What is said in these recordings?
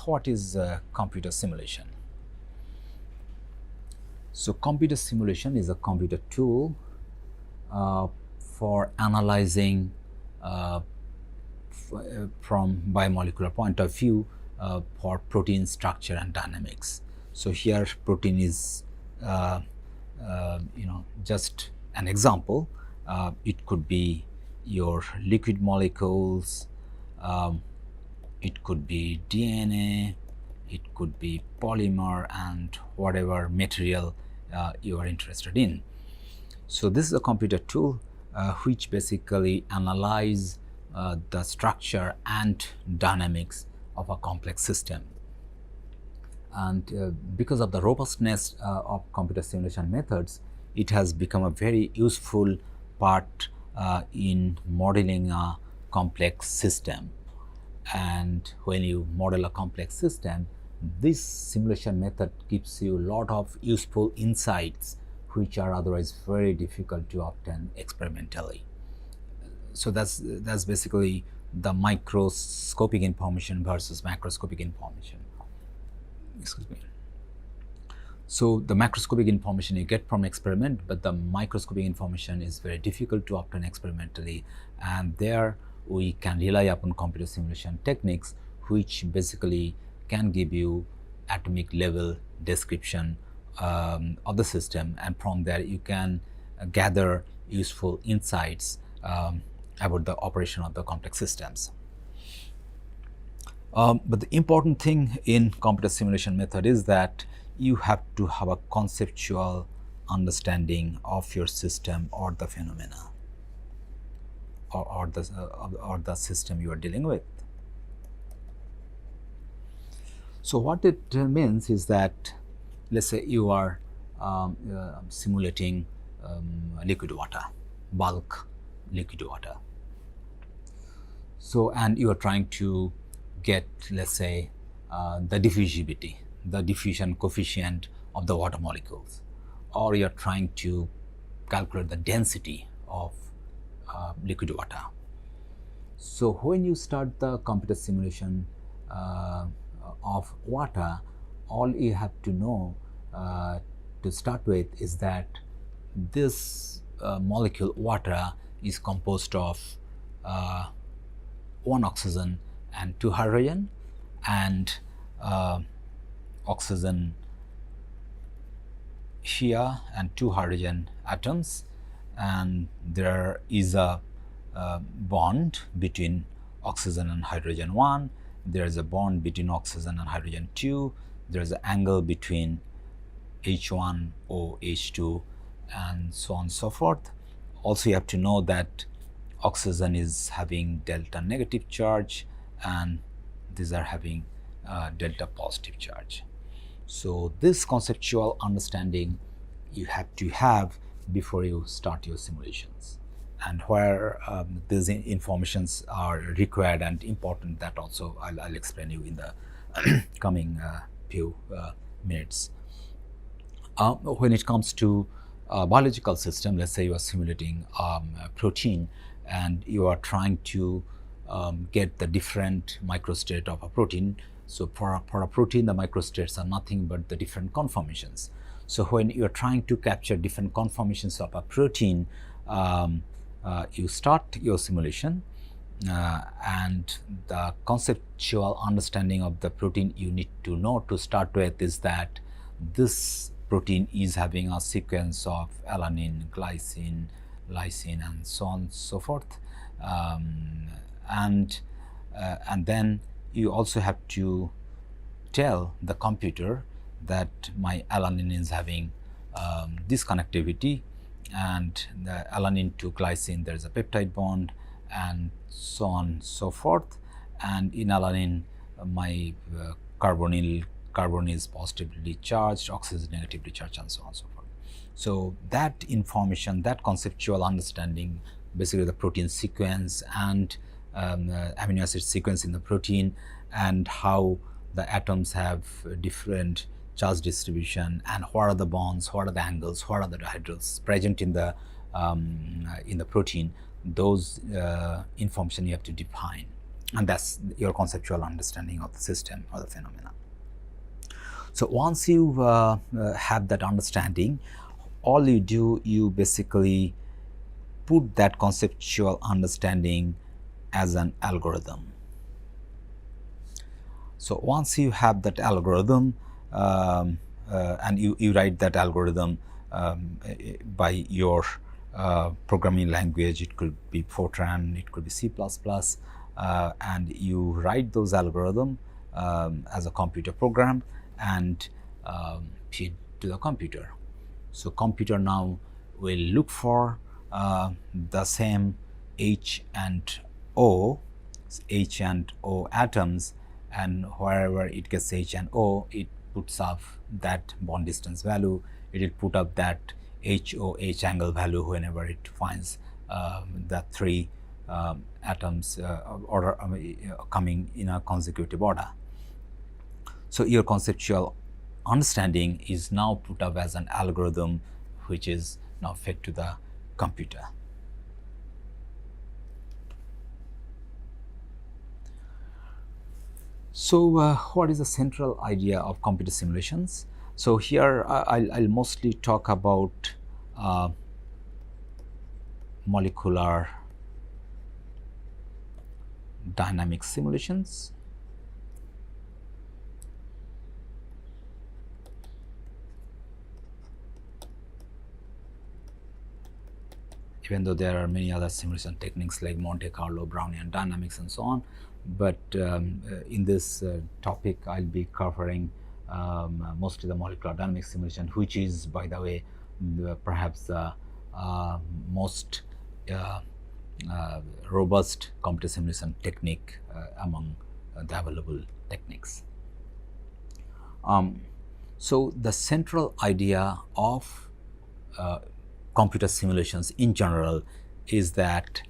what is computer simulation? So computer simulation is a computer tool for analyzing from biomolecular point of view for protein structure and dynamics. So here protein is just an example. It could be your liquid molecules, it could be DNA, it could be polymer, and whatever material you are interested in. So this is a computer tool which basically analyze the structure and dynamics of a complex system. And because of the robustness of computer simulation methods, it has become a very useful part in modeling a complex system. And when you model a complex system, this simulation method gives you a lot of useful insights which are otherwise very difficult to obtain experimentally. So that's basically the microscopic information versus macroscopic information. Excuse me. So the macroscopic information you get from experiment, but the microscopic information is very difficult to obtain experimentally, and there we can rely upon computer simulation techniques which basically can give you atomic level description of the system, and from there you can gather useful insights about the operation of the complex systems. But the important thing in computer simulation method is that you have to have a conceptual understanding of your system or the phenomena or the system you are dealing with. So what it means is that, let's say you are simulating liquid water, bulk liquid water. So, and you are trying to get, let's say, the diffusivity, the diffusion coefficient of the water molecules, or you are trying to calculate the density of liquid water. So when you start the computer simulation of water, all you have to know to start with is that this molecule water is composed of one oxygen and two hydrogen, and oxygen here and two hydrogen atoms, and there is a bond between oxygen and hydrogen 1, there is a bond between oxygen and hydrogen 2, there is an angle between H1 O H2, and so on and so forth. Also, you have to know that oxygen is having delta negative charge and these are having delta positive charge. So this conceptual understanding you have to have before you start your simulations, and where these informations are required and important, that also I'll explain you in the coming few minutes. When it comes to biological system, let's say you are simulating a protein and you are trying to get the different microstate of a protein. So for a protein, the microstates are nothing but the different conformations. So when you are trying to capture different conformations of a protein, you start your simulation, and the conceptual understanding of the protein you need to know to start with is that this protein is having a sequence of alanine, glycine, lysine, and so on and so forth. And then you also have to tell the computer that my alanine is having this connectivity, and the alanine to glycine there is a peptide bond, and so on and so forth. And in alanine my carbon is positively charged, oxygen is negatively charged, and so on and so forth. So that information, that conceptual understanding, basically the protein sequence and amino acid sequence in the protein, and how the atoms have different charge distribution, and what are the bonds, what are the angles, what are the dihedrals present in the protein, those information you have to define. and that's your conceptual understanding of the system or the phenomena. So once you have that understanding, all you do, you basically put that conceptual understanding as an algorithm. So once you have that algorithm, and you write that algorithm by your programming language, it could be Fortran, it could be C++, and you write those algorithms as a computer program and feed to the computer. So computer now will look for the same H and O atoms, and wherever it gets H and O, it puts up that bond distance value. It will put up that H angle value whenever it finds the three atoms order coming in a consecutive order. So your conceptual understanding is now put up as an algorithm, which is now fed to the computer. So what is the central idea of computer simulations? So here I'll mostly talk about molecular dynamics simulations. Even though there are many other simulation techniques like Monte Carlo, Brownian dynamics, and so on, but in this topic I'll be covering mostly the molecular dynamics simulation, which is, by the way, perhaps the most robust computer simulation technique among the available techniques. So the central idea of computer simulations in general is that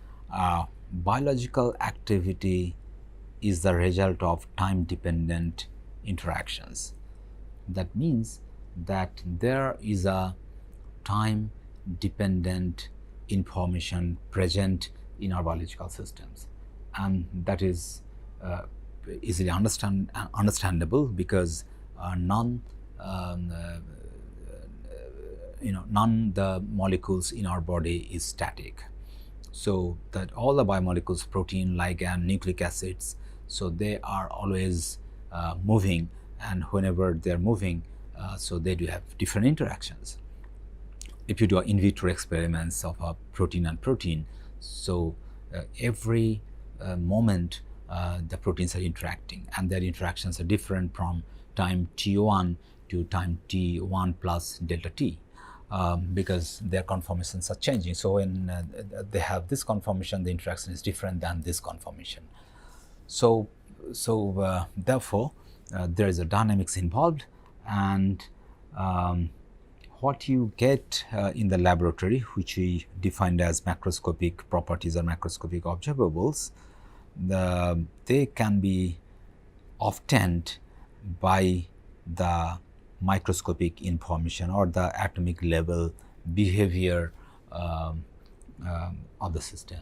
biological activity is the result of time-dependent interactions. That means that there is a time-dependent information present in our biological systems, and that is easily understandable because none the molecules in our body is static. So that all the biomolecules, protein, ligand, nucleic acids, so they are always moving, and whenever they're moving, so they do have different interactions. If you do in vitro experiments of a protein and protein, so every moment the proteins are interacting, and their interactions are different from time t1 to time t1 plus delta t. Because their conformations are changing. So when they have this conformation, the interaction is different than this conformation. So therefore, there is a dynamics involved, and what you get in the laboratory, which we defined as macroscopic properties or macroscopic observables, they can be obtained by the microscopic information or the atomic level behavior of the system.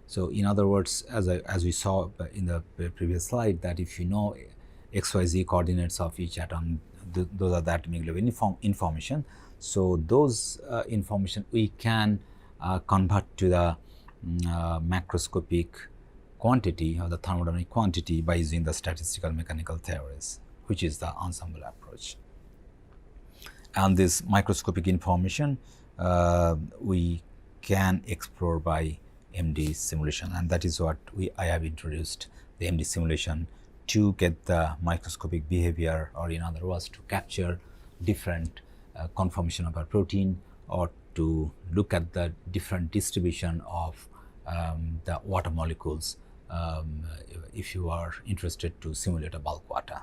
So in other words, as we saw in the previous slide, that if you know XYZ coordinates of each atom, those are the atomic level information. So those information we can convert to the macroscopic quantity or the thermodynamic quantity by using the statistical mechanical theories, which is the ensemble approach. And this microscopic information we can explore by MD simulation, and that is what I have introduced the MD simulation to get the microscopic behavior, or in other words, to capture different conformation of a protein, or to look at the different distribution of the water molecules if you are interested to simulate a bulk water.